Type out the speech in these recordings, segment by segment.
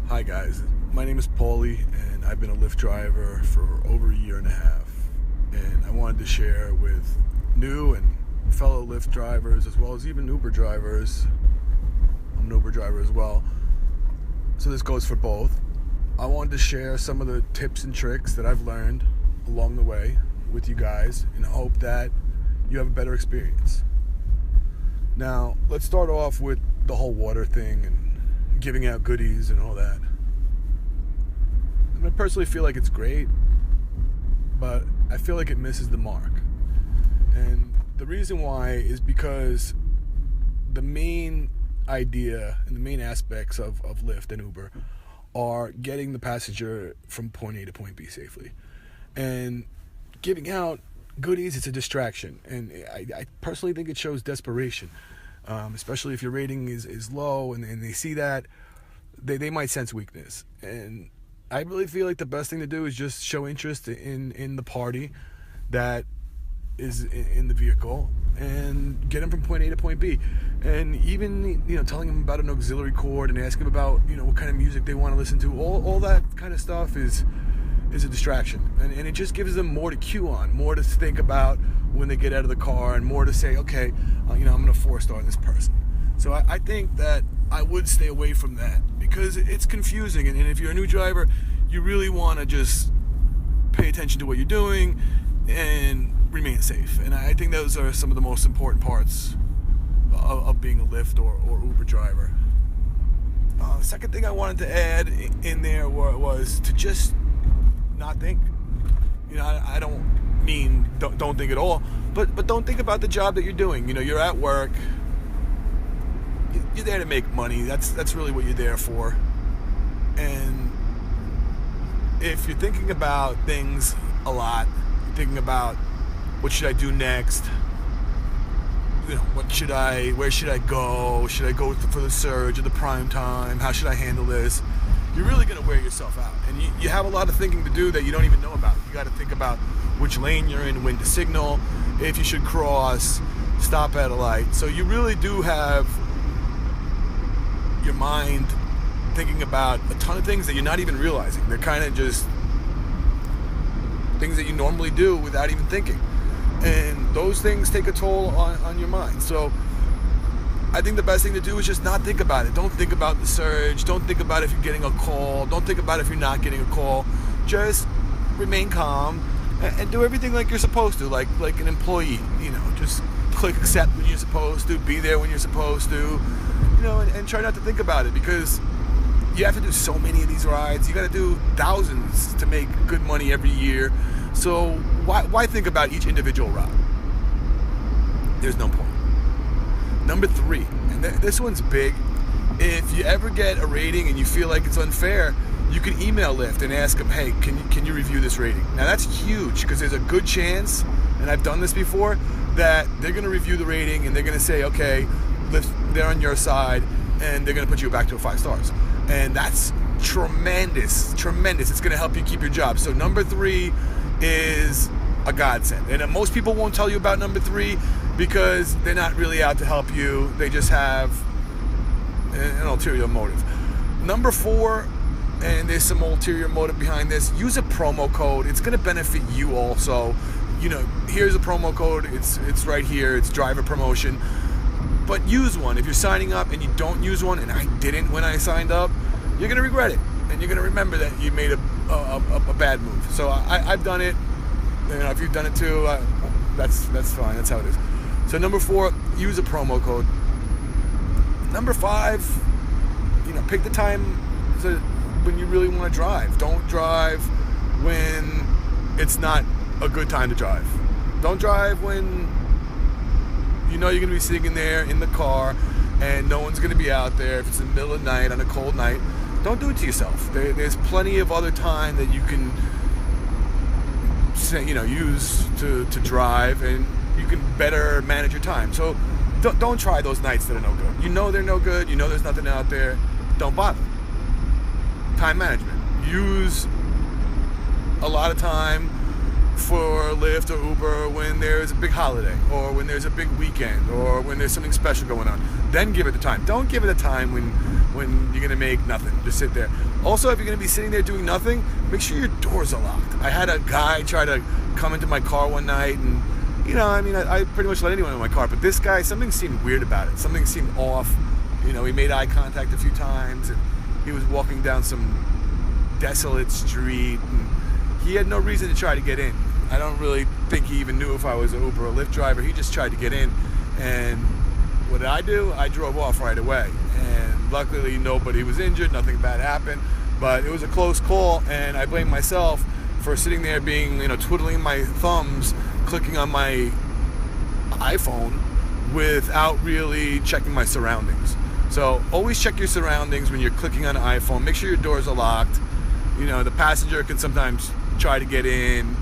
Hi guys, my name is Paulie and I've been a Lyft driver for over a year and a half, and I wanted to share with new and fellow Lyft drivers as well as even Uber drivers. I'm an Uber driver as well, so this goes for both. I wanted to share some of the tips and tricks that I've learned along the way with you guys in hope that you have a better experience. Now, let's start off with the whole water thing and giving out goodies and all that. I personally feel like it's great, but I feel like it misses the mark. And the reason why is because the main idea and the main aspects of Lyft and Uber are getting the passenger from point A to point B safely. And giving out goodies, it's a distraction. And I personally think it shows desperation. Especially if your rating is low and they see that, they might sense weakness. And I really feel like the best thing to do is just show interest in the party that is in the vehicle and get them from point A to point B. And even, telling them about an auxiliary cord and asking them about, what kind of music they want to listen to. All that kind of stuff is a distraction. And it just gives them more to cue on, more to think about when they get out of the car, and more to say, okay, I'm going to 4-star this person. So I think that I would stay away from that because it's confusing. And if you're a new driver, you really want to just pay attention to what you're doing and remain safe. And I think those are some of the most important parts of being a Lyft or Uber driver. Second thing I wanted to add in there was to just not think. I don't mean don't think at all, but don't think about the job that you're doing. You're at work. You're there to make money. That's really what you're there for. And if you're thinking about things a lot, you're thinking about what should I do next? Where should I go? Should I go for the surge or the prime time? How should I handle this? You're really going to wear yourself out. And you have a lot of thinking to do that you don't even know about. You got to think about which lane you're in, when to signal, if you should cross, stop at a light. So you really do have your mind thinking about a ton of things that you're not even realizing. They're kind of just things that you normally do without even thinking. And those things take a toll on your mind. So I think the best thing to do is just not think about it. Don't think about the surge. Don't think about if you're getting a call. Don't think about if you're not getting a call. Just remain calm and do everything like you're supposed to, like an employee. Just click accept when you're supposed to, be there when you're supposed to, and try not to think about it, because you have to do so many of these rides. You got to do thousands to make good money every year. So why think about each individual route? There's no point. Number 3, and this one's big. If you ever get a rating and you feel like it's unfair, you can email Lyft and ask them, hey, can you review this rating? Now that's huge, because there's a good chance, and I've done this before, that they're going to review the rating and they're going to say, okay, Lyft, they're on your side, and they're going to put you back to a 5 stars. And that's tremendous. It's going to help you keep your job. So number 3 is a godsend. And most people won't tell you about number 3 because they're not really out to help you. They just have an ulterior motive. Number 4, and there's some ulterior motive behind this, use a promo code. It's going to benefit you also. Here's a promo code. It's right here. It's driver promotion. But use one. If you're signing up and you don't use one, and I didn't when I signed up, you're going to regret it. And you're going to remember that you made a bad move. So I've done it. If you've done it too, that's fine. That's how it is. So number 4, use a promo code. Number 5, pick the time when you really want to drive. Don't drive when it's not a good time to drive. Don't drive when you're going to be sitting there in the car and no one's going to be out there. If it's in the middle of the night on a cold night, don't do it to yourself. There's plenty of other time that you can use to drive, and you can better manage your time. So don't try those nights that are no good. They're no good. There's nothing out there. Don't bother. Time management. Use a lot of time for Lyft or Uber when there's a big holiday, or when there's a big weekend, or when there's something special going on. Then give it the time. Don't give it the time when when you're gonna make nothing. Just sit there. Also, if you're gonna be sitting there doing nothing, make sure your doors are locked. I had a guy try to come into my car one night, and I pretty much let anyone in my car, but this guy, something seemed weird about it. Something seemed off. He made eye contact a few times, and he was walking down some desolate street, and he had no reason to try to get in. I don't really think he even knew if I was an Uber or Lyft driver. He just tried to get in, and what did I do? I drove off right away, and luckily nobody was injured, nothing bad happened, but it was a close call, and I blame myself for sitting there being, twiddling my thumbs, clicking on my iPhone without really checking my surroundings. So always check your surroundings when you're clicking on an iPhone. Make sure your doors are locked. The passenger can sometimes try to get in,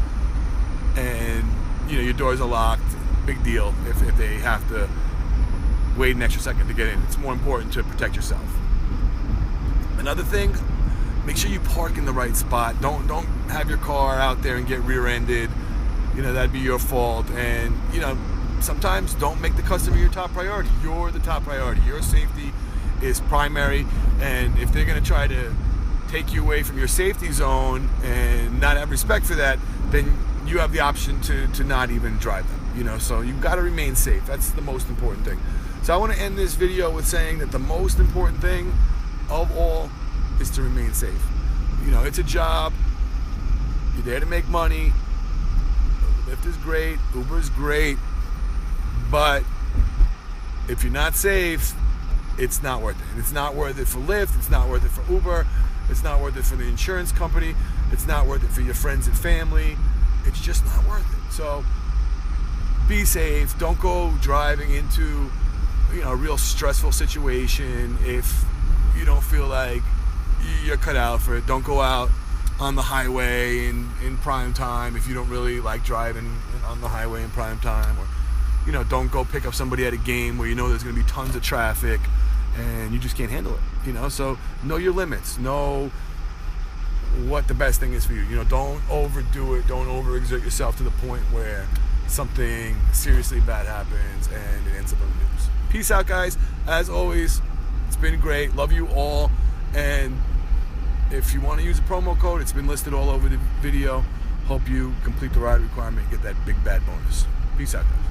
and your doors are locked. Big deal if they have to wait an extra second to get in. It's more important to protect yourself. Another thing, make sure you park in the right spot. Don't have your car out there and get rear-ended. That'd be your fault. And sometimes don't make the customer your top priority. You're the top priority. Your safety is primary, and if they're going to try to take you away from your safety zone and not have respect for that, then you have the option to not even drive them. So you've got to remain safe. That's the most important thing. So I want to end this video with saying that the most important thing of all is to remain safe. It's a job. You're there to make money. Lyft is great. Uber is great. But if you're not safe, it's not worth it. It's not worth it for Lyft. It's not worth it for Uber. It's not worth it for the insurance company. It's not worth it for your friends and family. It's just not worth it. So be safe. Don't go driving into a real stressful situation if you don't feel like you're cut out for it. Don't go out on the highway in prime time if you don't really like driving on the highway in prime time. Or don't go pick up somebody at a game where there's going to be tons of traffic and you just can't handle it. So know your limits. Know what the best thing is for you. Don't overdo it. Don't overexert yourself to the point where something seriously bad happens and it ends up in the news. Peace out, guys. As always, it's been great. Love you all. And if you want to use a promo code, it's been listed all over the video. Hope you complete the ride requirement and get that big bad bonus. Peace out, guys.